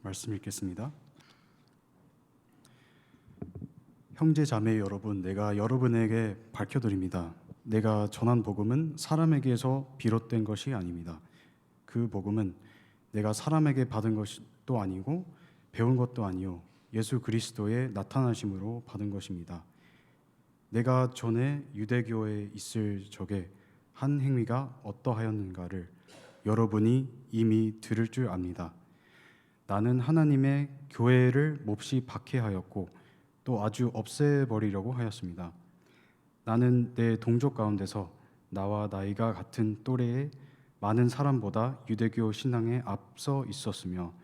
말씀 읽겠습니다. 형제 자매 여러분, 내가 여러분에게 밝혀드립니다. 내가 전한 복음은 사람에게서 비롯된 것이 아닙니다. 그 복음은 내가 사람에게 받은 것도 아니고 배운 것도 아니요 예수 그리스도의 나타나심으로 받은 것입니다. 내가 전에 유대교에 있을 적에 한 행위가 어떠하였는가를 여러분이 이미 들을 줄 압니다. 나는 하나님의 교회를 몹시 박해하였고 또 아주 없애버리려고 하였습니다. 나는 내 동족 가운데서 나와 나이가 같은 또래의 많은 사람보다 유대교 신앙에 앞서 있었으며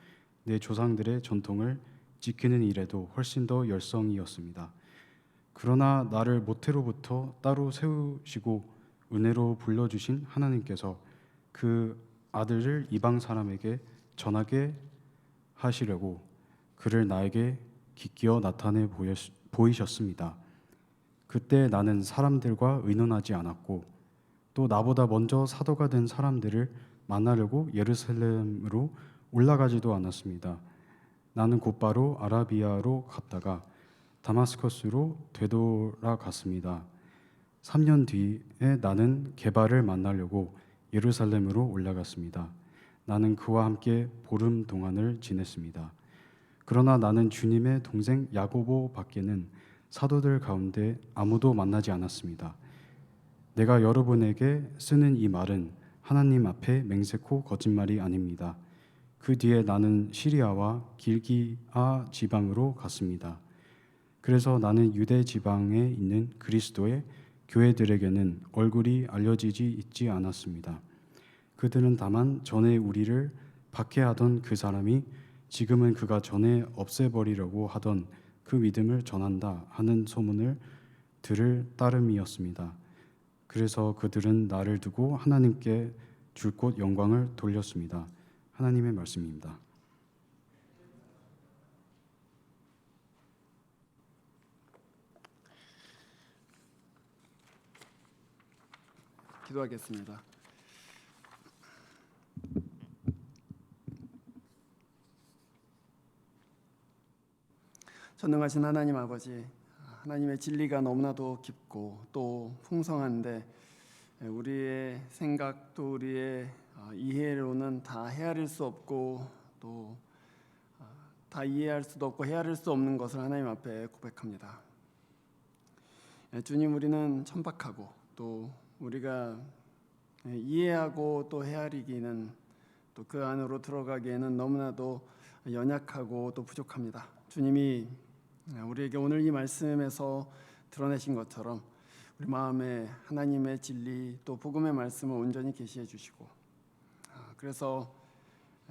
내 조상들의 전통을 지키는 일에도 훨씬 더 열성이었습니다. 그러나 나를 모태로부터 따로 세우시고 은혜로 불러주신 하나님께서 그 아들을 이방 사람에게 전하게 하시려고 그를 나에게 기끼어 나타내 보이셨습니다. 그때 나는 사람들과 의논하지 않았고 또 나보다 먼저 사도가 된 사람들을 만나려고 예루살렘으로 올라가지도 않았습니다. 나는 곧바로 아라비아로 갔다가 다마스커스로 되돌아갔습니다. 3년 뒤에 나는 게바를 만나려고 예루살렘으로 올라갔습니다. 나는 그와 함께 보름 동안을 지냈습니다. 그러나 나는 주님의 동생 야고보 밖에는 사도들 가운데 아무도 만나지 않았습니다. 내가 여러분에게 쓰는 이 말은 하나님 앞에 맹세코 거짓말이 아닙니다. 그 뒤에 나는 시리아와 길기아 지방으로 갔습니다. 그래서 나는 유대 지방에 있는 그리스도의 교회들에게는 얼굴이 알려지지 있지 않았습니다. 그들은 다만 전에 우리를 박해하던 그 사람이 지금은 그가 전에 없애버리려고 하던 그 믿음을 전한다 하는 소문을 들을 따름이었습니다. 그래서 그들은 나를 두고 하나님께 줄 곳 영광을 돌렸습니다. 하나님의 말씀입니다. 기도하겠습니다. 전능하신 하나님 아버지, 하나님의 진리가 너무나도 깊고 또 풍성한데 우리의 생각 또 우리의 이해로는 다 헤아릴 수 없고 또 다 이해할 수도 없고 헤아릴 수 없는 것을 하나님 앞에 고백합니다. 주님, 우리는 천박하고 또 우리가 이해하고 또 헤아리기는 또 그 안으로 들어가기에는 너무나도 연약하고 또 부족합니다. 주님이 우리에게 오늘 이 말씀에서 드러내신 것처럼 우리 마음에 하나님의 진리 또 복음의 말씀을 온전히 계시해 주시고 그래서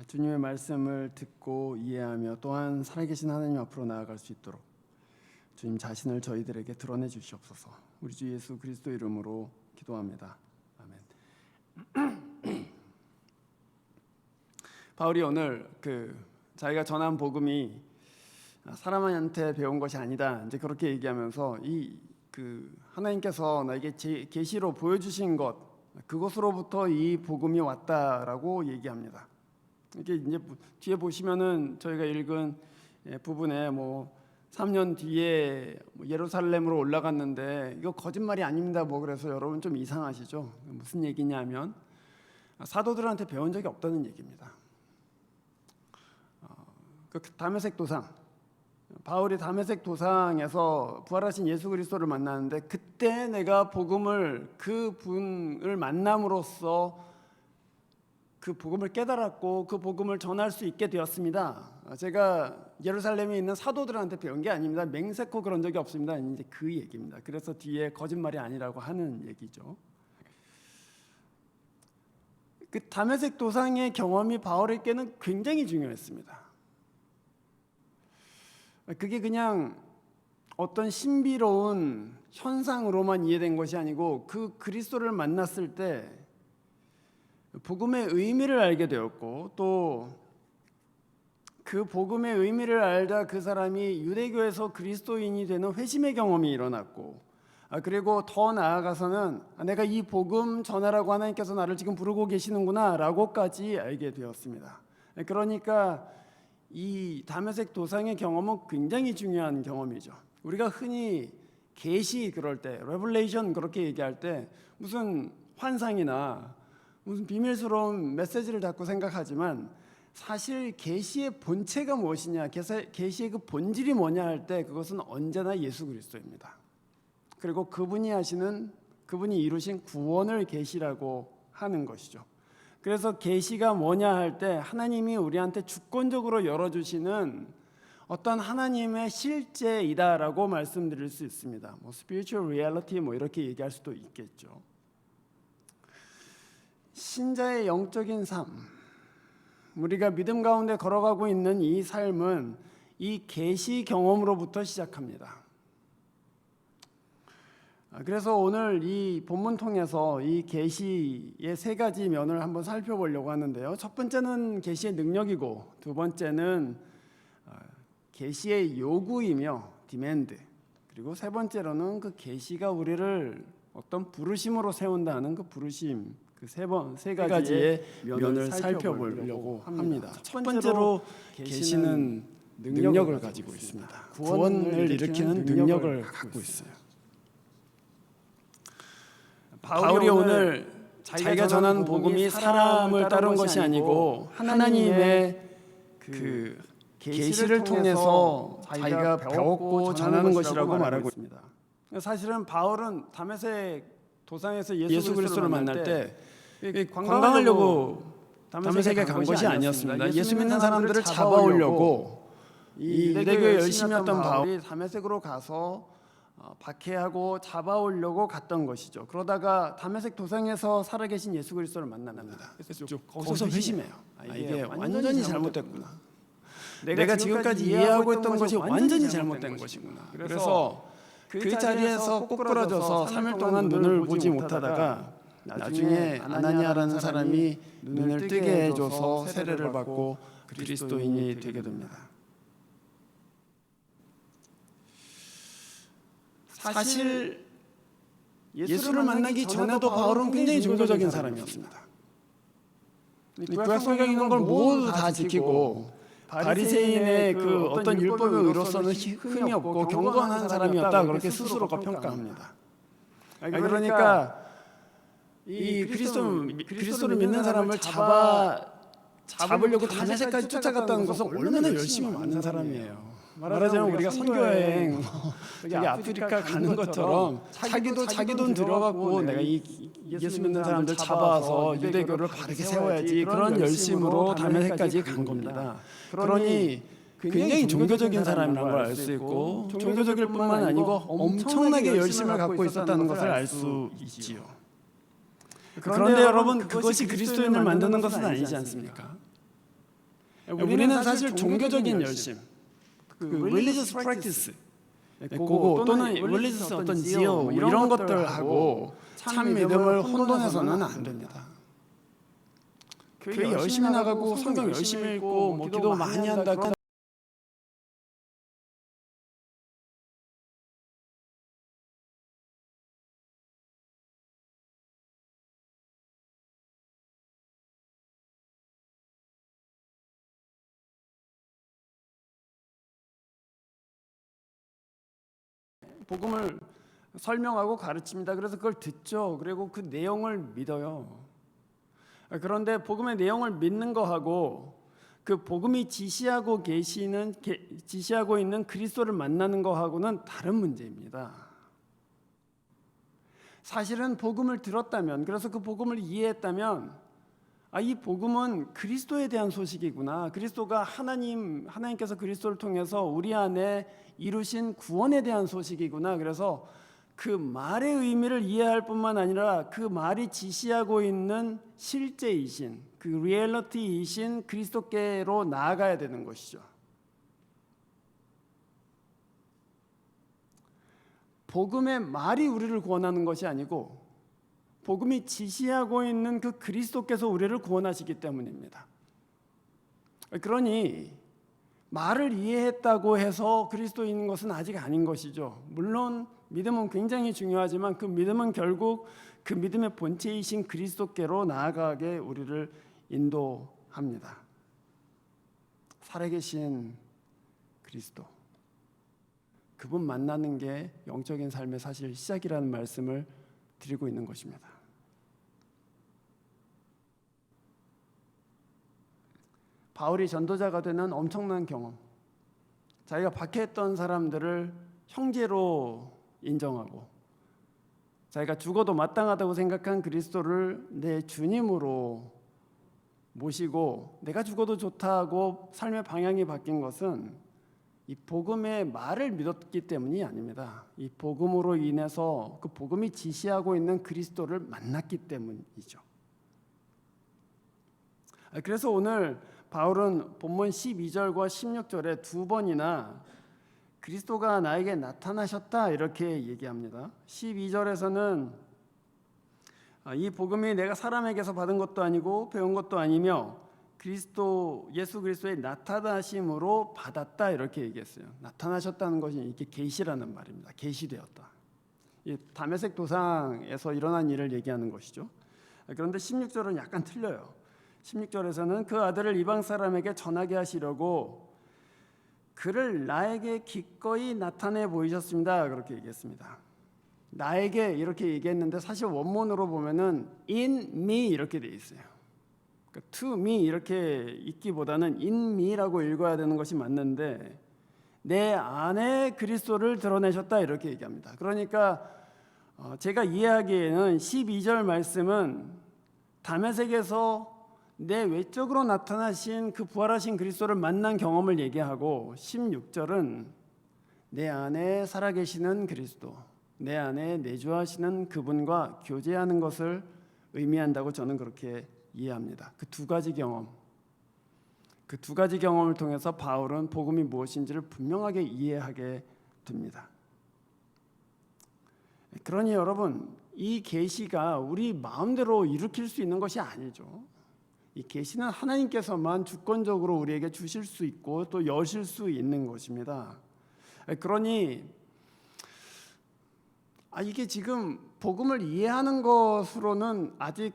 주님의 말씀을 듣고 이해하며 또한 살아계신 하나님 앞으로 나아갈 수 있도록 주님 자신을 저희들에게 드러내 주시옵소서. 우리 주 예수 그리스도 이름으로 기도합니다. 아멘. 바울이 오늘 자기가 전한 복음이 사람한테 배운 것이 아니다. 이제 그렇게 얘기하면서 하나님께서 나에게 계시로 보여주신 것, 그것으로부터 이 복음이 왔다라고 얘기합니다. 이게 이제 뒤에 보시면은 저희가 읽은 부분에 3년 뒤에 예루살렘으로 올라갔는데 이거 거짓말이 아닙니다. 그래서 여러분 좀 이상하시죠? 무슨 얘기냐면 사도들한테 배운 적이 없다는 얘기입니다. 다메섹 도상, 바울이 다메섹 도상에서 부활하신 예수 그리스도를 만나는데 그때 내가 그 분을 만남으로써 그 복음을 깨달았고 그 복음을 전할 수 있게 되었습니다. 제가 예루살렘에 있는 사도들한테 배운 게 아닙니다. 맹세코 그런 적이 없습니다. 이제 그 얘기입니다. 그래서 뒤에 거짓말이 아니라고 하는 얘기죠. 그 다메섹 도상의 경험이 바울에게는 굉장히 중요했습니다. 그게 그냥 어떤 신비로운 현상으로만 이해된 것이 아니고 그 그리스도를 만났을 때 복음의 의미를 알게 되었고 또 그 복음의 의미를 알자 그 사람이 유대교에서 그리스도인이 되는 회심의 경험이 일어났고 그리고 더 나아가서는 내가 이 복음 전하라고 하나님께서 나를 지금 부르고 계시는구나 라고까지 알게 되었습니다. 그러니까 이 다메섹 도상의 경험은 굉장히 중요한 경험이죠. 우리가 흔히 계시 그럴 때, 레블레이션 그렇게 얘기할 때 무슨 환상이나 무슨 비밀스러운 메시지를 자꾸 생각하지만 사실 계시의 본체가 무엇이냐, 계시의 그 본질이 뭐냐 할 때 그것은 언제나 예수 그리스도입니다. 그리고 그분이 이루신 구원을 계시라고 하는 것이죠. 그래서 계시가 뭐냐 할 때 하나님이 우리한테 주권적으로 열어주시는 어떤 하나님의 실제이다라고 말씀드릴 수 있습니다. 뭐 spiritual reality 뭐 이렇게 얘기할 수도 있겠죠. 신자의 영적인 삶, 우리가 믿음 가운데 걸어가고 있는 이 삶은 이 계시 경험으로부터 시작합니다. 그래서 오늘 이 본문 통해서 이 계시의 세 가지 면을 한번 살펴보려고 하는데요. 첫 번째는 계시의 능력이고, 두 번째는 계시의 요구이며 디맨드, 그리고 세 번째로는 그 계시가 우리를 어떤 부르심으로 세운다는 그 부르심, 그 세 가지의 면을 살펴보려고 합니다. 첫 번째로 계시는 능력을 가지고 있습니다. 구원을 일으키는 능력을 갖고 있어요. 바울이 오늘 자기가 전한 복음이 사람을 따른 것이 아니고 하나님의 그 계시를 통해서 자기가 배웠고 전하는 것이라고 말하고 있습니다. 사실은 바울은 다메섹 도상에서 예수 그리스도를 만날 때 관광하려고 다메섹에 간 것이 아니었습니다. 예수 믿는 사람들을 잡아오려고 이 유대교에 열심히 했던 바울이 다메섹으로 가서 박해하고 잡아오려고 갔던 것이죠. 그러다가 다메섹 도상에서 살아계신 예수 그리스도를 만납니다. 그래서 거기서 회심해요. 이게 완전히 잘못됐구나. 내가 지금까지 이해하고 있던 것이 완전히 잘못된 것이구나. 그래서 그 자리에서 꼬꾸라져서 3일 동안 눈을 보지 못하다가 나중에 아나니아라는 사람이 눈을 뜨게 해줘서 세례를 받고 그리스도인이 되게 됩니다. 사실 예수를 만나기 전에도 바울은 굉장히 종교적인 사람이었습니다. 구약 성경에 있는 걸 모두 다 지키고 바리새인의 그 어떤 율법에 의로서는 흠이 없고 경건한 사람이었다, 그렇게 스스로가 평가합니다. 그러니까 이 그리스도를 믿는 사람을 잡으려고 다메섹까지 쫓아갔다는 것은 얼마나 열심히 만난 사람이에요. 말하자면 우리가 선교여행 저기 아프리카 가는 것처럼 자기 돈 들어갖고 내가 이 예수 믿는 사람들 잡아와서 유대교를 바르게 세워야지, 그런 열심으로 다메섹까지 간 겁니다. 그러니 굉장히 종교적인 사람이라는 걸 알 수 있고, 종교적일 뿐만 아니고 엄청나게 열심을 갖고 있었다는 것을 알 수 있지요. 그런데 여러분, 그것이 그리스도인을 만드는 것은 아니지 않습니까? 우리는 사실 종교적인 열심, 그 religious practice, 그거 또는 religious 어떤 zeal 이런 것들 하고 참 믿음을 혼돈해서는 안 됩니다. 교회 열심히 나가고 성경 열심히 읽고 뭐 기도 많이 한다. 복음을 설명하고 가르칩니다. 그래서 그걸 듣죠. 그리고 그 내용을 믿어요. 그런데 복음의 내용을 믿는 거하고 그 복음이 지시하고 있는 그리스도를 만나는 거하고는 다른 문제입니다. 사실은 복음을 들었다면, 그래서 그 복음을 이해했다면, 이 복음은 그리스도에 대한 소식이구나. 그리스도가 하나님께서 그리스도를 통해서 우리 안에 이루신 구원에 대한 소식이구나. 그래서 그 말의 의미를 이해할 뿐만 아니라 그 말이 지시하고 있는 실제이신, 그 리얼리티이신 그리스도께로 나아가야 되는 것이죠. 복음의 말이 우리를 구원하는 것이 아니고 복음이 지시하고 있는 그 그리스도께서 우리를 구원하시기 때문입니다. 그러니 말을 이해했다고 해서 그리스도인 것은 아직 아닌 것이죠. 물론 믿음은 굉장히 중요하지만 그 믿음은 결국 그 믿음의 본체이신 그리스도께로 나아가게 우리를 인도합니다. 살아계신 그리스도, 그분 만나는 게 영적인 삶의 사실 시작이라는 말씀을 드리고 있는 것입니다. 바울이 전도자가 되는 엄청난 경험, 자기가 박해했던 사람들을 형제로 인정하고 자기가 죽어도 마땅하다고 생각한 그리스도를 내 주님으로 모시고 내가 죽어도 좋다 하고 삶의 방향이 바뀐 것은 이 복음의 말을 믿었기 때문이 아닙니다. 이 복음으로 인해서 그 복음이 지시하고 있는 그리스도를 만났기 때문이죠. 그래서 오늘 바울은 본문 12절과 16절에 두 번이나 그리스도가 나에게 나타나셨다 이렇게 얘기합니다. 12절에서는 이 복음이 내가 사람에게서 받은 것도 아니고 배운 것도 아니며 예수 그리스도의 나타나심으로 받았다 이렇게 얘기했어요. 나타나셨다는 것이 이렇게 계시라는 말입니다. 계시되었다. 이 다메섹 도상에서 일어난 일을 얘기하는 것이죠. 그런데 16절은 약간 틀려요. 16절에서는 그 아들을 이방 사람에게 전하게 하시려고 그를 나에게 기꺼이 나타내 보이셨습니다. 그렇게 얘기했습니다. 나에게 이렇게 얘기했는데 사실 원문으로 보면은 in me 이렇게 돼 있어요. 그러니까 to me 이렇게 읽기보다는 in me라고 읽어야 되는 것이 맞는데 내 안에 그리스도를 드러내셨다 이렇게 얘기합니다. 그러니까 제가 이해하기에는 12절 말씀은 다메섹에서 내 외적으로 나타나신 그 부활하신 그리스도를 만난 경험을 얘기하고 16절은 내 안에 살아계시는 그리스도, 내 안에 내주하시는 그분과 교제하는 것을 의미한다고 저는 그렇게 이해합니다. 그 두 가지 경험을 통해서 바울은 복음이 무엇인지를 분명하게 이해하게 됩니다. 그러니 여러분, 이 계시가 우리 마음대로 일으킬 수 있는 것이 아니죠. 이 계시는 하나님께서만 주권적으로 우리에게 주실 수 있고 또 여실 수 있는 것입니다. 그러니 이게 지금 복음을 이해하는 것으로는 아직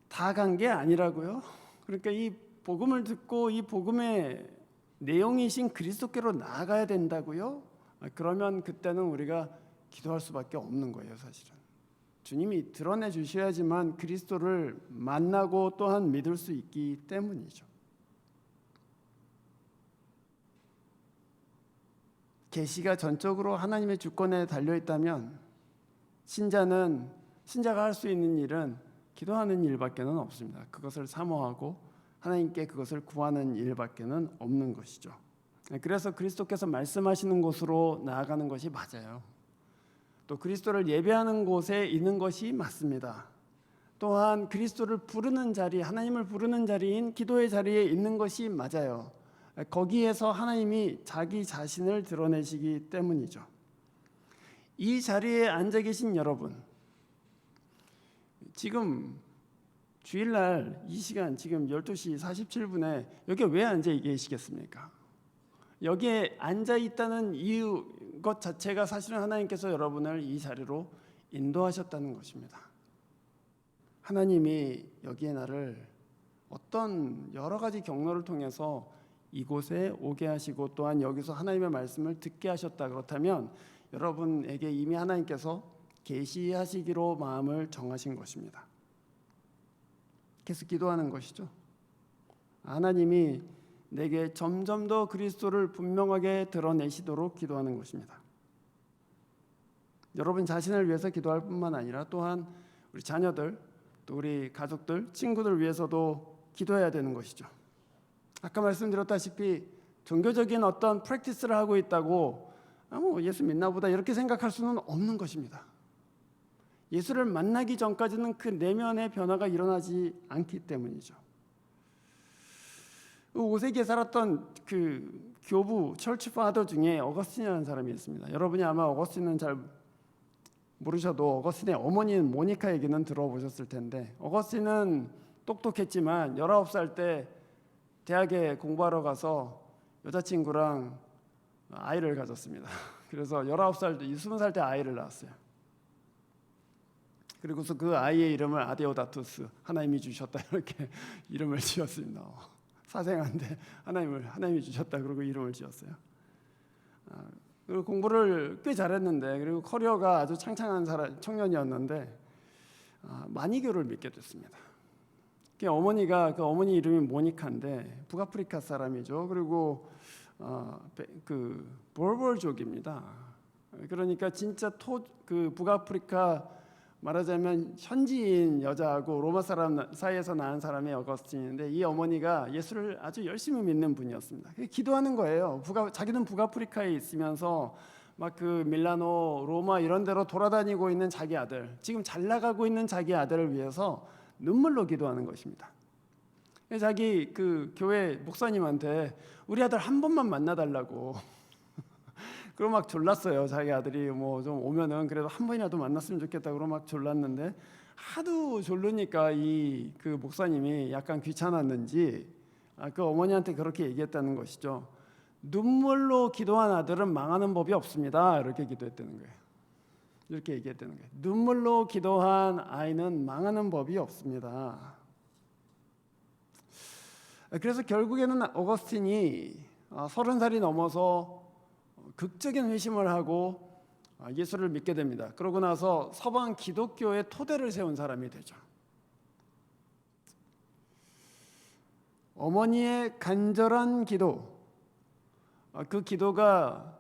다 간 게 아니라고요. 그러니까 이 복음을 듣고 이 복음의 내용이신 그리스도께로 나아가야 된다고요. 그러면 그때는 우리가 기도할 수밖에 없는 거예요, 사실은. 주님이 드러내 주셔야지만 그리스도를 만나고 또한 믿을 수 있기 때문이죠. 계시가 전적으로 하나님의 주권에 달려 있다면 신자가 할 수 있는 일은 기도하는 일밖에는 없습니다. 그것을 사모하고 하나님께 그것을 구하는 일밖에는 없는 것이죠. 그래서 그리스도께서 말씀하시는 곳으로 나아가는 것이 맞아요. 또 그리스도를 예배하는 곳에 있는 것이 맞습니다. 또한 그리스도를 부르는 자리, 하나님을 부르는 자리인 기도의 자리에 있는 것이 맞아요. 거기에서 하나님이 자기 자신을 드러내시기 때문이죠. 이 자리에 앉아 계신 여러분, 지금 주일날 이 시간 지금 12시 47분에 여기 왜 앉아 계시겠습니까? 여기에 앉아 있다는 이유 것 자체가 사실은 하나님께서 여러분을 이 자리로 인도하셨다는 것입니다. 하나님이 여기에 나를 어떤 여러 가지 경로를 통해서 이곳에 오게 하시고 또한 여기서 하나님의 말씀을 듣게 하셨다. 그렇다면 여러분에게 이미 하나님께서 계시하시기로 마음을 정하신 것입니다. 계속 기도하는 것이죠. 하나님이 내게 점점 더 그리스도를 분명하게 드러내시도록 기도하는 것입니다. 여러분 자신을 위해서 기도할 뿐만 아니라 또한 우리 자녀들, 또 우리 가족들, 친구들 위해서도 기도해야 되는 것이죠. 아까 말씀드렸다시피 종교적인 어떤 프랙티스를 하고 있다고 예수 믿나 보다 이렇게 생각할 수는 없는 것입니다. 예수를 만나기 전까지는 그 내면의 변화가 일어나지 않기 때문이죠. 5세기에 살았던 그 교부 철치 파더 중에 어거스틴이라는 사람이 있습니다. 여러분이 아마 어거스틴은 잘 모르셔도 어거스틴의 어머니인 모니카 얘기는 들어보셨을 텐데, 어거스틴은 똑똑했지만 19살 때 대학에 공부하러 가서 여자친구랑 아이를 가졌습니다. 그래서 19살, 20살 때 아이를 낳았어요. 그리고서 그 아이의 이름을 아데오다투스, 하나님이 주셨다 이렇게 이름을 지었습니다. 사생아인데 하나님이 주셨다 그러고 이름을 지었어요. 그리고 공부를 꽤 잘했는데, 그리고 커리어가 아주 창창한 청년이었는데 마니교를 믿게 됐습니다. 그 어머니 이름이 모니카인데 북아프리카 사람이죠. 그리고 그 보르보르족입니다. 그러니까 진짜 그 북아프리카 말하자면 현지인 여자하고 로마 사람 사이에서 낳은 사람이 어거스틴인데, 이 어머니가 예수를 아주 열심히 믿는 분이었습니다. 기도하는 거예요. 자기는 북아프리카에 있으면서 막 그 밀라노, 로마 이런 데로 돌아다니고 있는 자기 아들, 지금 잘 나가고 있는 자기 아들을 위해서 눈물로 기도하는 것입니다. 자기 그 교회 목사님한테 우리 아들 한 번만 만나달라고 그러고 막 졸랐어요. 자기 아들이 뭐 좀 오면은 그래도 한 번이라도 만났으면 좋겠다 그러고 막 졸랐는데, 하도 졸르니까 이 그 목사님이 약간 귀찮았는지 그 어머니한테 그렇게 얘기했다는 것이죠. 눈물로 기도한 아들은 망하는 법이 없습니다. 이렇게 기도했다는 거예요. 이렇게 얘기했다는 거예요. 눈물로 기도한 아이는 망하는 법이 없습니다. 그래서 결국에는 어거스틴이 30살이 넘어서 극적인 회심을 하고 예수를 믿게 됩니다. 그러고 나서 서방 기독교의 토대를 세운 사람이 되죠. 어머니의 간절한 기도, 그 기도가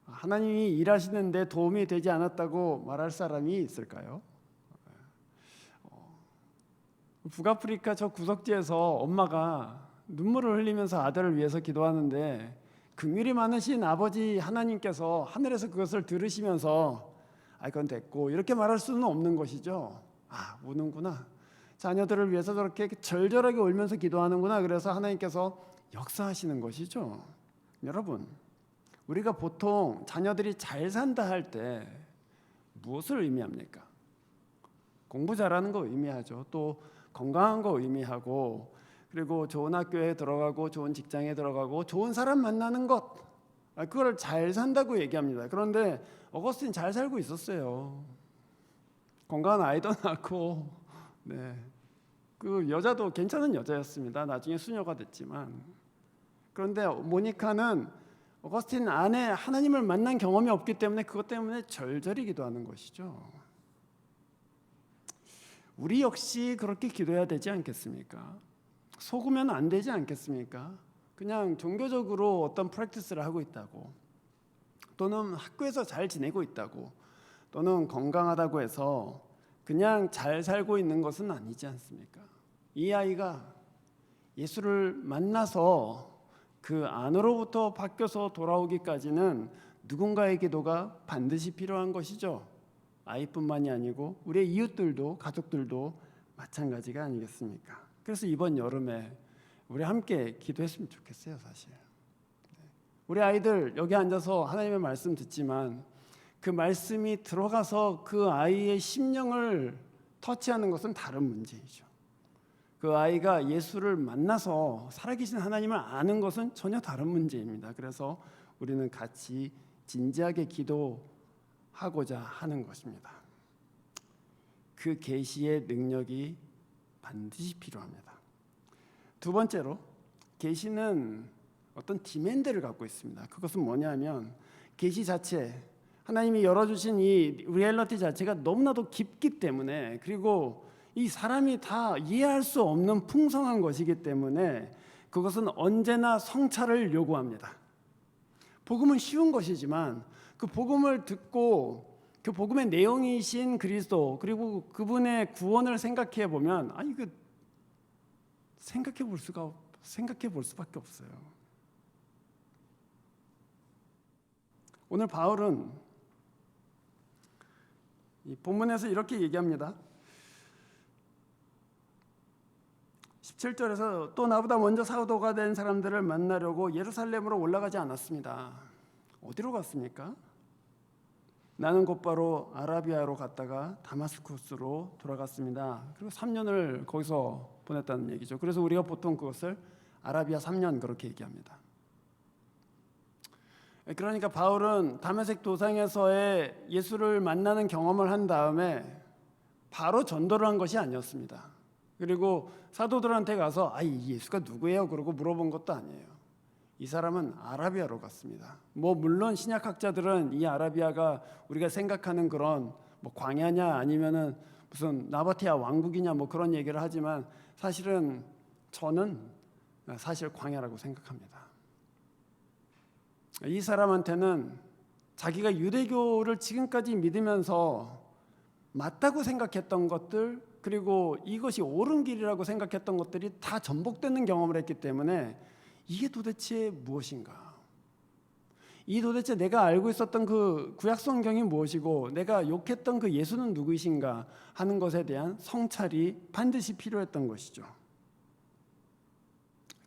하나님이 일하시는데 도움이 되지 않았다고 말할 사람이 있을까요? 북아프리카 저 구석지에서 엄마가 눈물을 흘리면서 아들을 위해서 기도하는데, 긍휼이 많으신 아버지 하나님께서 하늘에서 그것을 들으시면서 그건 됐고 이렇게 말할 수는 없는 것이죠. 우는구나, 자녀들을 위해서 저렇게 절절하게 울면서 기도하는구나, 그래서 하나님께서 역사하시는 것이죠. 여러분, 우리가 보통 자녀들이 잘 산다 할 때 무엇을 의미합니까? 공부 잘하는 거 의미하죠. 또 건강한 거 의미하고, 그리고 좋은 학교에 들어가고 좋은 직장에 들어가고 좋은 사람 만나는 것, 그걸 잘 산다고 얘기합니다. 그런데 어거스틴 잘 살고 있었어요. 건강한 아이도 낳고, 그 여자도 괜찮은 여자였습니다. 나중에 수녀가 됐지만. 그런데 모니카는 어거스틴 안에 하나님을 만난 경험이 없기 때문에 그것 때문에 절절히 기도하는 것이죠. 우리 역시 그렇게 기도해야 되지 않겠습니까? 속으면 안 되지 않겠습니까? 그냥 종교적으로 어떤 프랙티스를 하고 있다고, 또는 학교에서 잘 지내고 있다고, 또는 건강하다고 해서 그냥 잘 살고 있는 것은 아니지 않습니까? 이 아이가 예수를 만나서 그 안으로부터 바뀌어서 돌아오기까지는 누군가의 기도가 반드시 필요한 것이죠. 아이뿐만이 아니고 우리의 이웃들도, 가족들도 마찬가지가 아니겠습니까? 그래서 이번 여름에 우리 함께 기도했으면 좋겠어요. 사실 우리 아이들 여기 앉아서 하나님의 말씀 듣지만 그 말씀이 들어가서 그 아이의 심령을 터치하는 것은 다른 문제이죠. 그 아이가 예수를 만나서 살아계신 하나님을 아는 것은 전혀 다른 문제입니다. 그래서 우리는 같이 진지하게 기도하고자 하는 것입니다. 그 계시의 능력이 반드시 필요합니다. 두 번째로, 계시는 어떤 디맨드를 갖고 있습니다. 그것은 뭐냐면 계시 자체, 하나님이 열어주신 이 리얼리티 자체가 너무나도 깊기 때문에, 그리고 이 사람이 다 이해할 수 없는 풍성한 것이기 때문에 그것은 언제나 성찰을 요구합니다. 복음은 쉬운 것이지만 그 복음을 듣고 그 복음의 내용이신 그리스도, 그리고 그분의 구원을 생각해 보면 이거 생각해 볼 수밖에 없어요. 오늘 바울은 이 본문에서 이렇게 얘기합니다. 17절에서 또 나보다 먼저 사도가 된 사람들을 만나려고 예루살렘으로 올라가지 않았습니다. 어디로 갔습니까? 나는 곧바로 아라비아로 갔다가 다마스쿠스로 돌아갔습니다. 그리고 3년을 거기서 보냈다는 얘기죠. 그래서 우리가 보통 그것을 아라비아 3년 그렇게 얘기합니다. 그러니까 바울은 다메섹 도상에서의 예수를 만나는 경험을 한 다음에 바로 전도를 한 것이 아니었습니다. 그리고 사도들한테 가서 이 예수가 누구예요? 그러고 물어본 것도 아니에요. 이 사람은 아라비아로 갔습니다. 물론 신약학자들은 이 아라비아가 우리가 생각하는 그런 광야냐 아니면은 무슨 나바테아 왕국이냐 그런 얘기를 하지만 사실은 저는 사실 광야라고 생각합니다. 이 사람한테는 자기가 유대교를 지금까지 믿으면서 맞다고 생각했던 것들, 그리고 이것이 옳은 길이라고 생각했던 것들이 다 전복되는 경험을 했기 때문에 이게 도대체 무엇인가? 이 도대체 내가 알고 있었던 그 구약 성경이 무엇이고 내가 욕했던 그 예수는 누구이신가 하는 것에 대한 성찰이 반드시 필요했던 것이죠.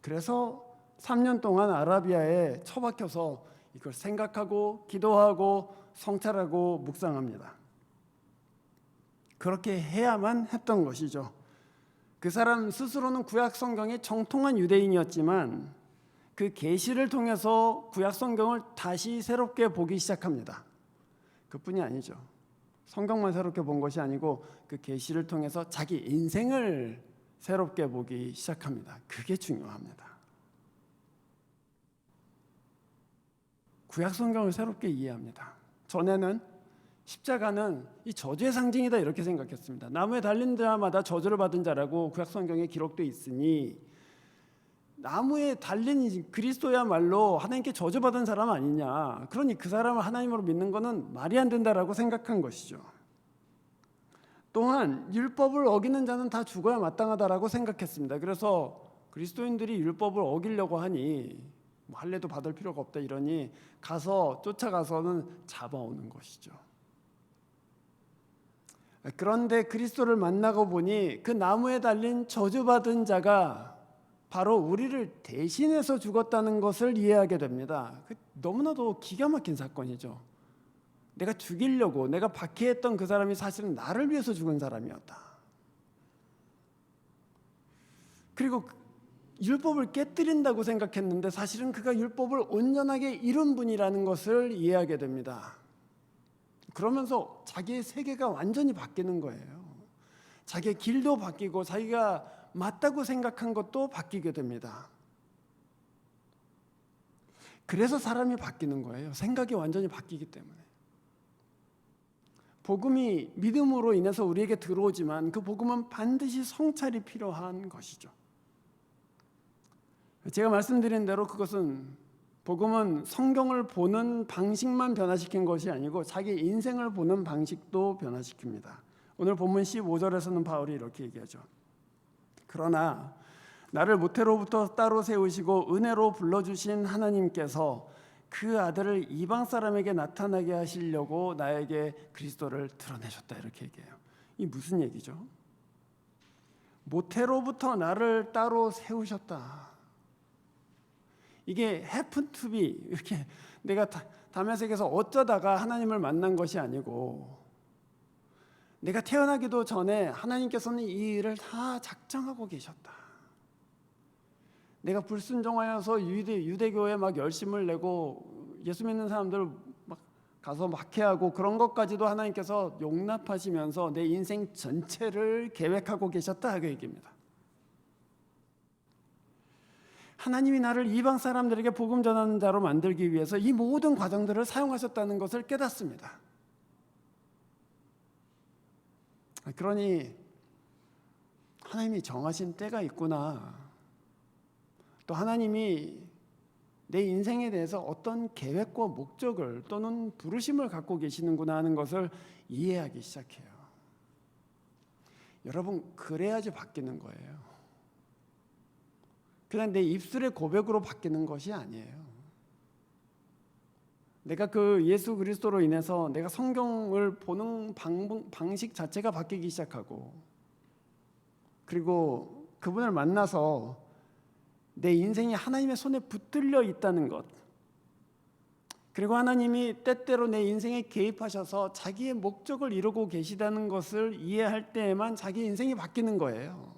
그래서 3년 동안 아라비아에 처박혀서 이걸 생각하고 기도하고 성찰하고 묵상합니다. 그렇게 해야만 했던 것이죠. 그 사람 스스로는 구약 성경의 정통한 유대인이었지만 그 계시를 통해서 구약 성경을 다시 새롭게 보기 시작합니다. 그뿐이 아니죠. 성경만 새롭게 본 것이 아니고 그 계시를 통해서 자기 인생을 새롭게 보기 시작합니다. 그게 중요합니다. 구약 성경을 새롭게 이해합니다. 전에는 십자가는 이 저주의 상징이다 이렇게 생각했습니다. 나무에 달린 자마다 저주를 받은 자라고 구약 성경에 기록되어 있으니 나무에 달린 그리스도야말로 하나님께 저주받은 사람 아니냐, 그러니 그 사람을 하나님으로 믿는 것은 말이 안 된다라고 생각한 것이죠. 또한 율법을 어기는 자는 다 죽어야 마땅하다라고 생각했습니다. 그래서 그리스도인들이 율법을 어기려고 하니 할례도 받을 필요가 없다 이러니 쫓아가서는 잡아오는 것이죠. 그런데 그리스도를 만나고 보니 그 나무에 달린 저주받은 자가 바로 우리를 대신해서 죽었다는 것을 이해하게 됩니다. 너무나도 기가 막힌 사건이죠. 내가 죽이려고 내가 박해했던 그 사람이 사실은 나를 위해서 죽은 사람이었다. 그리고 율법을 깨뜨린다고 생각했는데 사실은 그가 율법을 온전하게 이룬 분이라는 것을 이해하게 됩니다. 그러면서 자기의 세계가 완전히 바뀌는 거예요. 자기의 길도 바뀌고 자기가 맞다고 생각한 것도 바뀌게 됩니다. 그래서 사람이 바뀌는 거예요. 생각이 완전히 바뀌기 때문에. 복음이 믿음으로 인해서 우리에게 들어오지만 그 복음은 반드시 성찰이 필요한 것이죠. 제가 말씀드린 대로 그것은 복음은 성경을 보는 방식만 변화시킨 것이 아니고 자기 인생을 보는 방식도 변화시킵니다. 오늘 본문 15절에서는 바울이 이렇게 얘기하죠. 그러나 나를 모태로부터 따로 세우시고 은혜로 불러주신 하나님께서 그 아들을 이방 사람에게 나타나게 하시려고 나에게 그리스도를 드러내셨다 이렇게 얘기해요. 이 무슨 얘기죠? 모태로부터 나를 따로 세우셨다. 이게 happen to be, 이렇게 내가 다메섹에서 어쩌다가 하나님을 만난 것이 아니고 내가 태어나기도 전에 하나님께서는 이 일을 다 작정하고 계셨다. 내가 불순종하여서 유대교에 막 열심을 내고 예수 믿는 사람들 막 가서 막해하고 그런 것까지도 하나님께서 용납하시면서 내 인생 전체를 계획하고 계셨다 그 얘기입니다. 하나님이 나를 이방 사람들에게 복음 전하는 자로 만들기 위해서 이 모든 과정들을 사용하셨다는 것을 깨닫습니다. 그러니 하나님이 정하신 때가 있구나. 또 하나님이 내 인생에 대해서 어떤 계획과 목적을 또는 부르심을 갖고 계시는구나 하는 것을 이해하기 시작해요. 여러분, 그래야지 바뀌는 거예요. 그냥 내 입술의 고백으로 바뀌는 것이 아니에요. 내가 그 예수 그리스도로 인해서 내가 성경을 보는 방식 자체가 바뀌기 시작하고, 그리고 그분을 만나서 내 인생이 하나님의 손에 붙들려 있다는 것, 그리고 하나님이 때때로 내 인생에 개입하셔서 자기의 목적을 이루고 계시다는 것을 이해할 때에만 자기 인생이 바뀌는 거예요.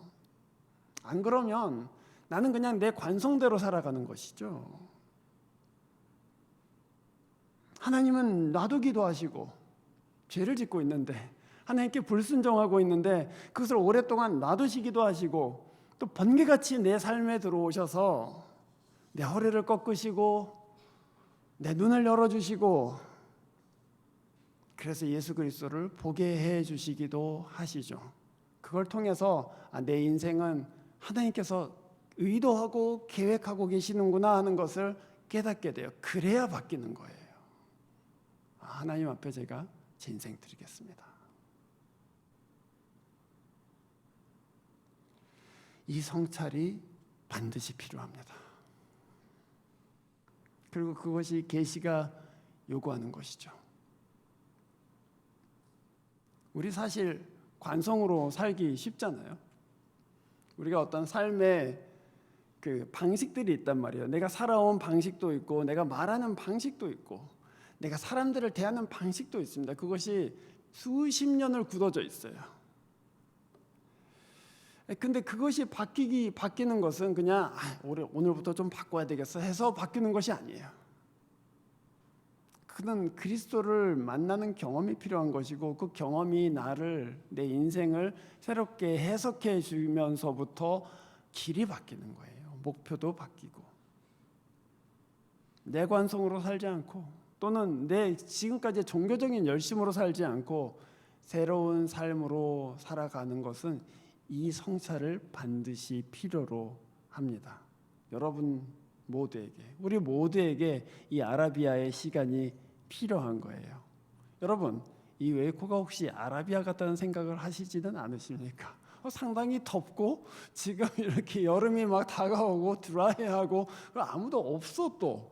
안 그러면 나는 그냥 내 관성대로 살아가는 것이죠. 하나님은 놔두기도 하시고 죄를 짓고 있는데 하나님께 불순종하고 있는데 그것을 오랫동안 놔두시기도 하시고 또 번개같이 내 삶에 들어오셔서 내 허리를 꺾으시고 내 눈을 열어주시고 그래서 예수 그리스도를 보게 해주시기도 하시죠. 그걸 통해서 내 인생은 하나님께서 의도하고 계획하고 계시는구나 하는 것을 깨닫게 돼요. 그래야 바뀌는 거예요. 하나님 앞에 제가 제 인생 드리겠습니다. 이 성찰이 반드시 필요합니다. 그리고 그것이 계시가 요구하는 것이죠. 우리 사실 관성으로 살기 쉽잖아요. 우리가 어떤 삶의 그 방식들이 있단 말이에요. 내가 살아온 방식도 있고 내가 말하는 방식도 있고 내가 사람들을 대하는 방식도 있습니다. 그것이 수십 년을 굳어져 있어요. 근데 그것이 바뀌는 것은 그냥 오늘부터 좀 바꿔야 되겠어 해서 바뀌는 것이 아니에요. 그는 그리스도를 만나는 경험이 필요한 것이고 그 경험이 내 인생을 새롭게 해석해 주면서부터 길이 바뀌는 거예요. 목표도 바뀌고 내 관성으로 살지 않고 또는 내 지금까지 종교적인 열심으로 살지 않고 새로운 삶으로 살아가는 것은 이 성찰을 반드시 필요로 합니다. 여러분 모두에게, 우리 모두에게 이 아라비아의 시간이 필요한 거예요. 여러분, 이 웨이코가 혹시 아라비아 같다는 생각을 하시지는 않으십니까? 상당히 덥고 지금 이렇게 여름이 막 다가오고 드라이하고 아무도 없어 또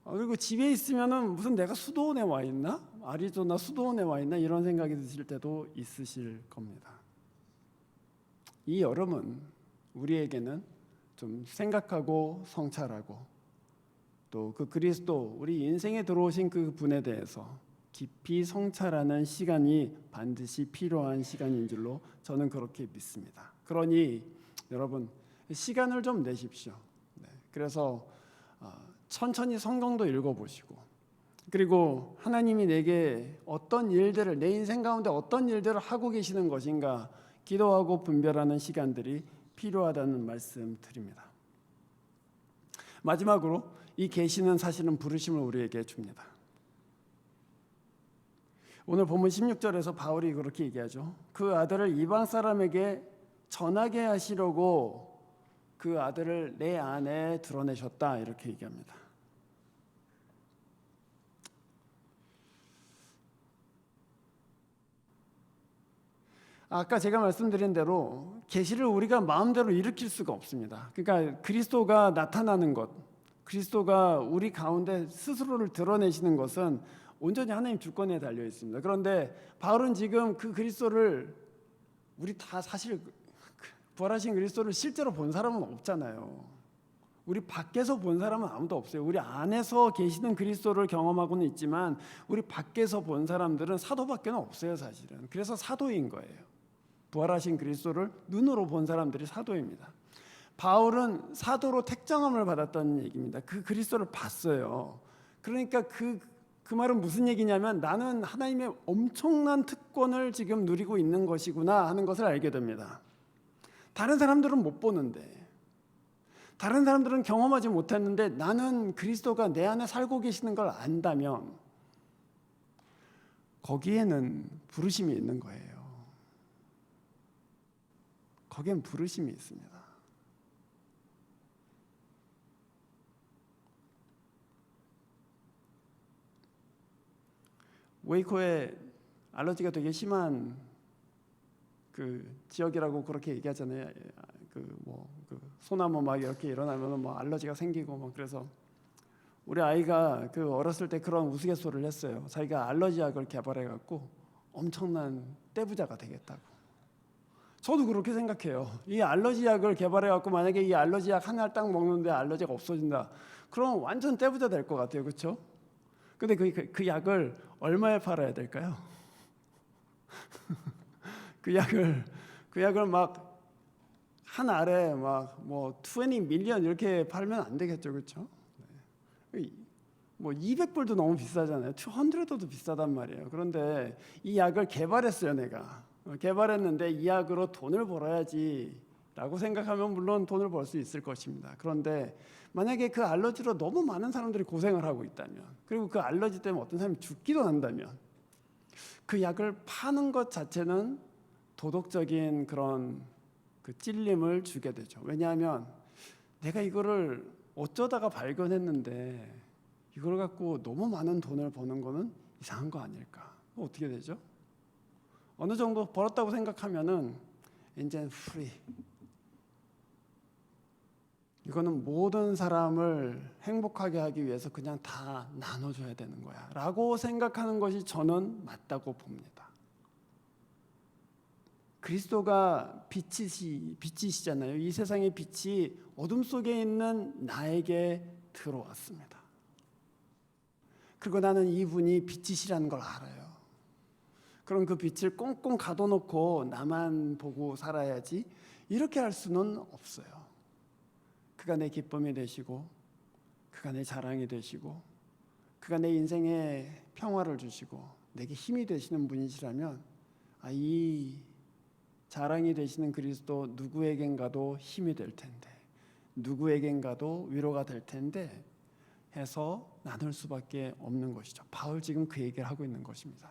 그리고 집에 있으면은 무슨 내가 수도원에 와 있나? 아리조나 수도원에 와 있나? 이런 생각이 드실 때도 있으실 겁니다. 이 여름은 우리에게는 좀 생각하고 성찰하고 또 그 그리스도 우리 인생에 들어오신 그 분에 대해서 깊이 성찰하는 시간이 반드시 필요한 시간인 줄로 저는 그렇게 믿습니다. 그러니 여러분 시간을 좀 내십시오. 그래서 천천히 성경도 읽어보시고 그리고 하나님이 내게 어떤 일들을 내 인생 가운데 어떤 일들을 하고 계시는 것인가 기도하고 분별하는 시간들이 필요하다는 말씀 드립니다. 마지막으로 이 계시는 사실은 부르심을 우리에게 줍니다. 오늘 본문 16절에서 바울이 그렇게 얘기하죠. 그 아들을 이방 사람에게 전하게 하시려고 그 아들을 내 안에 드러내셨다 이렇게 얘기합니다. 아까 제가 말씀드린 대로 계시를 우리가 마음대로 일으킬 수가 없습니다. 그러니까 그리스도가 나타나는 것, 그리스도가 우리 가운데 스스로를 드러내시는 것은 온전히 하나님 주권에 달려 있습니다. 그런데 바울은 지금 그 그리스도를 우리 다 사실 부활하신 그리스도를 실제로 본 사람은 없잖아요. 우리 밖에서 본 사람은 아무도 없어요. 우리 안에서 계시는 그리스도를 경험하고는 있지만 우리 밖에서 본 사람들은 사도밖에 없어요, 사실은. 그래서 사도인 거예요. 부활하신 그리스도를 눈으로 본 사람들이 사도입니다. 바울은 사도로 택정함을 받았다는 얘기입니다. 그 그리스도를 봤어요. 그러니까 그 말은 무슨 얘기냐면 나는 하나님의 엄청난 특권을 지금 누리고 있는 것이구나 하는 것을 알게 됩니다. 다른 사람들은 못 보는데, 다른 사람들은 경험하지 못했는데 나는 그리스도가 내 안에 살고 계시는 걸 안다면 거기에는 부르심이 있는 거예요. 거기엔 부르심이 있습니다. 웨이코에 알러지가 되게 심한 그 지역이라고 그렇게 얘기하잖아요. 그 소나무 막 이렇게 일어나면 뭐 알러지가 생기고 뭐 그래서 우리 아이가 그 어렸을 때 그런 우스갯소리를 했어요. 자기가 알러지 약을 개발해 갖고 엄청난 떼부자가 되겠다고. 저도 그렇게 생각해요. 이 알러지 약을 개발해 갖고 만약에 이 알러지 약 하나를 딱 먹는데 알러지가 없어진다. 그럼 완전 떼부자 될 것 같아요. 그렇죠? 근데 그 약을 얼마에 팔아야 될까요? 그 약을 막 한 알에 막 뭐 20 밀리언 이렇게 팔면 안 되겠죠, 그렇죠? 뭐 200불도 너무 비싸잖아요. 200도 비싸단 말이에요. 그런데 이 약을 개발했어요, 내가. 개발했는데 이 약으로 돈을 벌어야지라고 생각하면 물론 돈을 벌 수 있을 것입니다. 그런데 만약에 그 알러지로 너무 많은 사람들이 고생을 하고 있다면, 그리고 그 알러지 때문에 어떤 사람이 죽기도 한다면, 그 약을 파는 것 자체는 도덕적인 그런 그 찔림을 주게 되죠. 왜냐하면 내가 이거를 어쩌다가 발견했는데 이걸 갖고 너무 많은 돈을 버는 거는 이상한 거 아닐까? 어떻게 되죠? 어느 정도 벌었다고 생각하면은 이제 프리. 이거는 모든 사람을 행복하게 하기 위해서 그냥 다 나눠줘야 되는 거야 라고 생각하는 것이 저는 맞다고 봅니다. 그리스도가 빛이시잖아요. 이 세상의 빛이 어둠 속에 있는 나에게 들어왔습니다. 그리고 나는 이분이 빛이시라는 걸 알아요. 그럼 그 빛을 꽁꽁 가둬놓고 나만 보고 살아야지, 이렇게 할 수는 없어요. 그가 내 기쁨이 되시고, 그가 내 자랑이 되시고, 그가 내 인생에 평화를 주시고 내게 힘이 되시는 분이시라면, 이 자랑이 되시는 그리스도 누구에겐가도 힘이 될 텐데, 누구에겐가도 위로가 될 텐데 해서 나눌 수밖에 없는 것이죠. 바울 지금 그 얘기를 하고 있는 것입니다.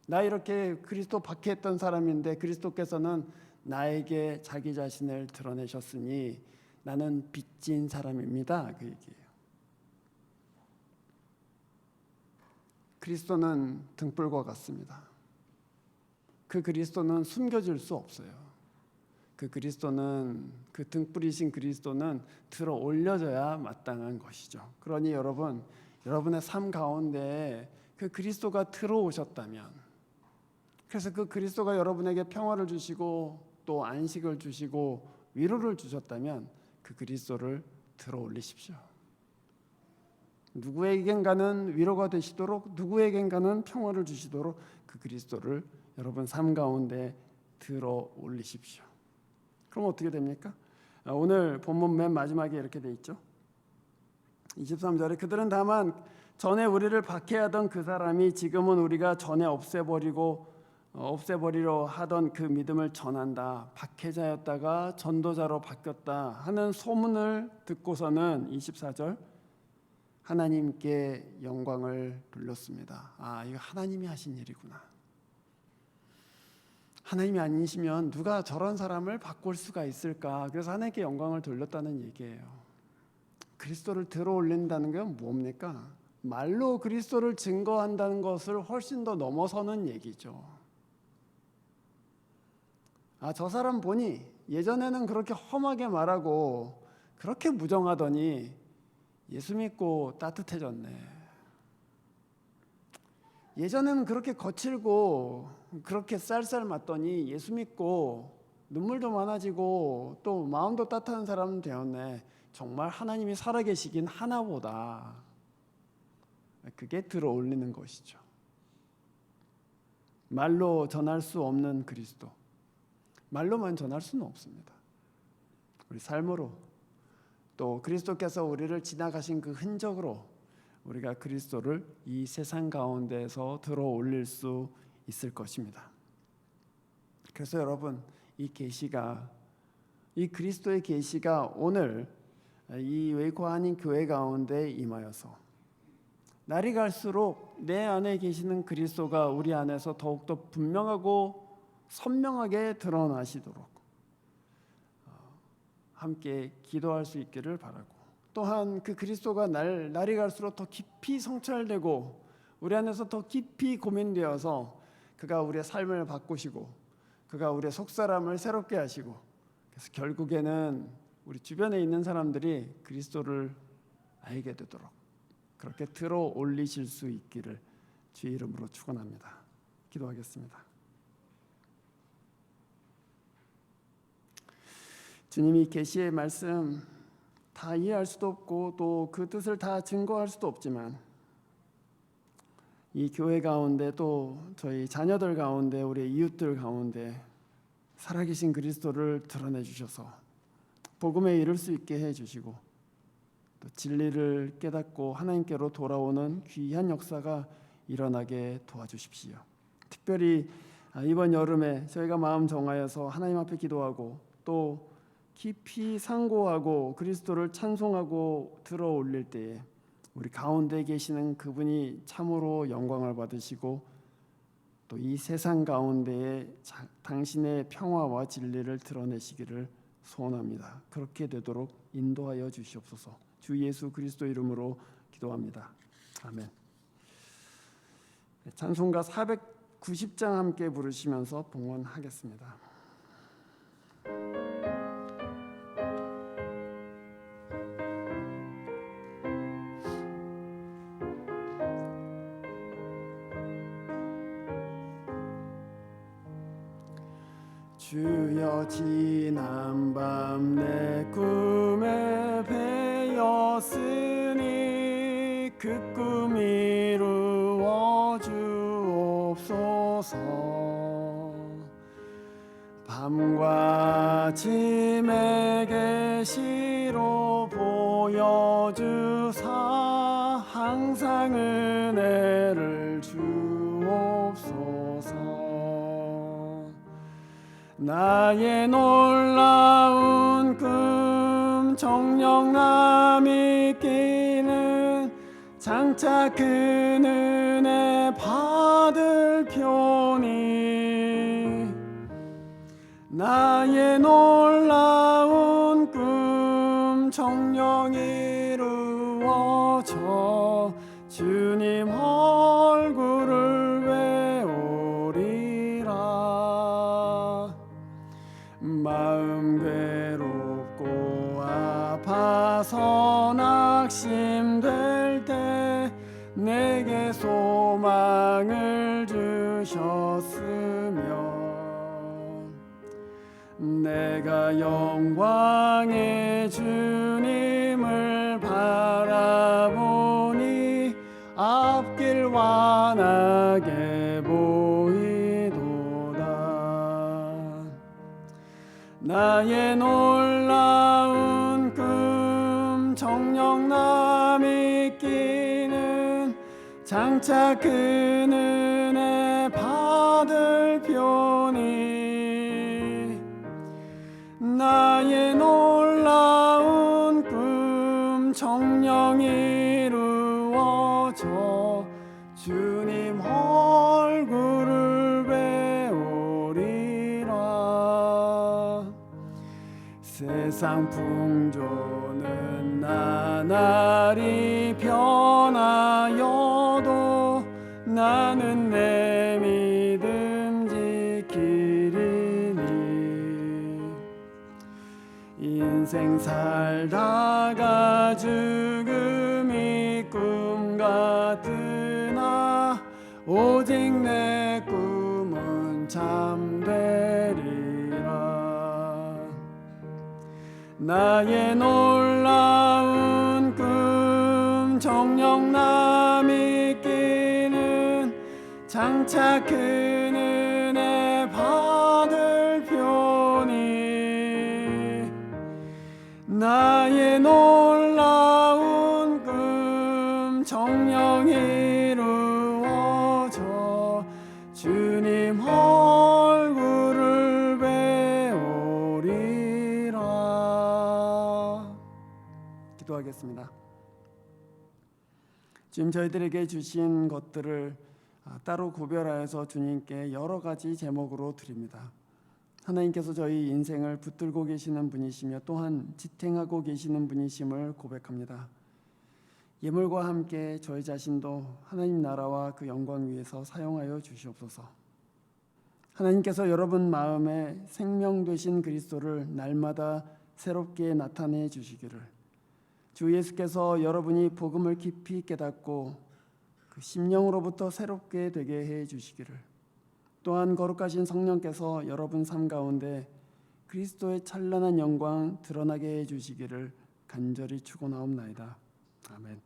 나 이렇게 그리스도 박해했던 사람인데 그리스도께서는 나에게 자기 자신을 드러내셨으니 나는 빚진 사람입니다. 그 얘기예요. 그리스도는 등불과 같습니다. 그 그리스도는 숨겨질 수 없어요. 그 그리스도는, 그 등불이신 그리스도는 들어 올려져야 마땅한 것이죠. 그러니 여러분, 여러분의 삶 가운데 그 그리스도가 들어오셨다면, 그래서 그 그리스도가 여러분에게 평화를 주시고 또 안식을 주시고 위로를 주셨다면 그 그리스도를 들어 올리십시오. 누구에겐가는 위로가 되시도록, 누구에겐가는 평화를 주시도록 그 그리스도를 여러분 삶 가운데 들어 올리십시오. 그럼 어떻게 됩니까? 오늘 본문 맨 마지막에 이렇게 돼 있죠. 23절에 그들은 다만 전에 우리를 박해하던 그 사람이 지금은 우리가 전에 없애버리려 하던 그 믿음을 전한다. 박해자였다가 전도자로 바뀌었다 하는 소문을 듣고서는 24절 하나님께 영광을 돌렸습니다. 이거 하나님이 하신 일이구나. 하나님이 아니시면 누가 저런 사람을 바꿀 수가 있을까? 그래서 하나님께 영광을 돌렸다는 얘기예요. 그리스도를 들어 올린다는 게 뭡니까? 말로 그리스도를 증거한다는 것을 훨씬 더 넘어서는 얘기죠. 저 사람 보니 예전에는 그렇게 험하게 말하고 그렇게 무정하더니 예수 믿고 따뜻해졌네. 예전에는 그렇게 거칠고 그렇게 쌀쌀 맞더니 예수 믿고 눈물도 많아지고 또 마음도 따뜻한 사람 되었네. 정말 하나님이 살아계시긴 하나보다. 그게 들어올리는 것이죠. 말로 전할 수 없는 그리스도, 말로만 전할 수는 없습니다. 우리 삶으로 또 그리스도께서 우리를 지나가신 그 흔적으로 우리가 그리스도를 이 세상 가운데서 들어 올릴 수 있을 것입니다. 그래서 여러분, 이 계시가, 이 그리스도의 계시가 오늘 이 웨이코 한인 교회 가운데 임하여서 날이 갈수록 내 안에 계시는 그리스도가 우리 안에서 더욱더 분명하고 선명하게 드러나시도록 함께 기도할 수 있기를 바라고, 또한 그 그리스도가 날이 갈수록 더 깊이 성찰되고 우리 안에서 더 깊이 고민되어서 그가 우리의 삶을 바꾸시고 그가 우리의 속사람을 새롭게 하시고, 그래서 결국에는 우리 주변에 있는 사람들이 그리스도를 알게 되도록 그렇게 들어 올리실 수 있기를 주의 이름으로 축원합니다. 기도하겠습니다. 주님이 계시의 말씀 다 이해할 수도 없고 또 그 뜻을 다 증거할 수도 없지만, 이 교회 가운데 또 저희 자녀들 가운데 우리 이웃들 가운데 살아계신 그리스도를 드러내 주셔서 복음에 이를 수 있게 해 주시고, 또 진리를 깨닫고 하나님께로 돌아오는 귀한 역사가 일어나게 도와주십시오. 특별히 이번 여름에 저희가 마음 정하여서 하나님 앞에 기도하고 또 깊이 상고하고 그리스도를 찬송하고 들어 올릴 때에 우리 가운데 계시는 그분이 참으로 영광을 받으시고 또 이 세상 가운데에 당신의 평화와 진리를 드러내시기를 소원합니다. 그렇게 되도록 인도하여 주시옵소서. 주 예수 그리스도 이름으로 기도합니다. 아멘. 찬송가 490장 함께 부르시면서 봉헌하겠습니다. 주여 지난 밤 내 꿈에 배었으니 그 꿈 이루어 주옵소서. 밤과 아침에 계시로 보여주사 항상 은혜를 주옵소서. 나의 놀라운 꿈 정령남이 끼는 장차 그 은혜 받을 표니 나의 놀라운 꿈 정령 이루어져 주님 얼굴을 외우리라. 마음 괴롭고 아파서 낙심될 때 내게 소망을 주셨으며 내가 영광의 주님을 바라보니 앞길 환하게 보이도다. 나의 놀라운 꿈 정령남이 끼는 장차 그 은혜 받을 표니 나의 놀라운 꿈 정령 이루어져 주님 얼굴을 배우리라. 세상 풍조는 나날이 변하여도 나는 내 믿음 지키리니 인생 살다가 죽음이 꿈 같으나 오직 내 꿈은 참되리라. 나의 놀라운 꿈 정령남이 끼는 장차 그 은혜 받을 표니 나의 놀라운 꿈 정령 이루어져 주님 얼굴을 배우리라. 기도하겠습니다. 주님, 저희들에게 주신 것들을 따로 구별하여서 주님께 여러 가지 제목으로 드립니다. 하나님께서 저희 인생을 붙들고 계시는 분이시며 또한 지탱하고 계시는 분이심을 고백합니다. 예물과 함께 저희 자신도 하나님 나라와 그 영광 위에서 사용하여 주시옵소서. 하나님께서 여러분 마음에 생명 되신 그리스도를 날마다 새롭게 나타내 주시기를, 주 예수께서 여러분이 복음을 깊이 깨닫고 그 심령으로부터 새롭게 되게 해 주시기를, 또한 거룩하신 성령께서 여러분 삶 가운데 그리스도의 찬란한 영광 드러나게 해 주시기를 간절히 축원하옵나이다. 아멘.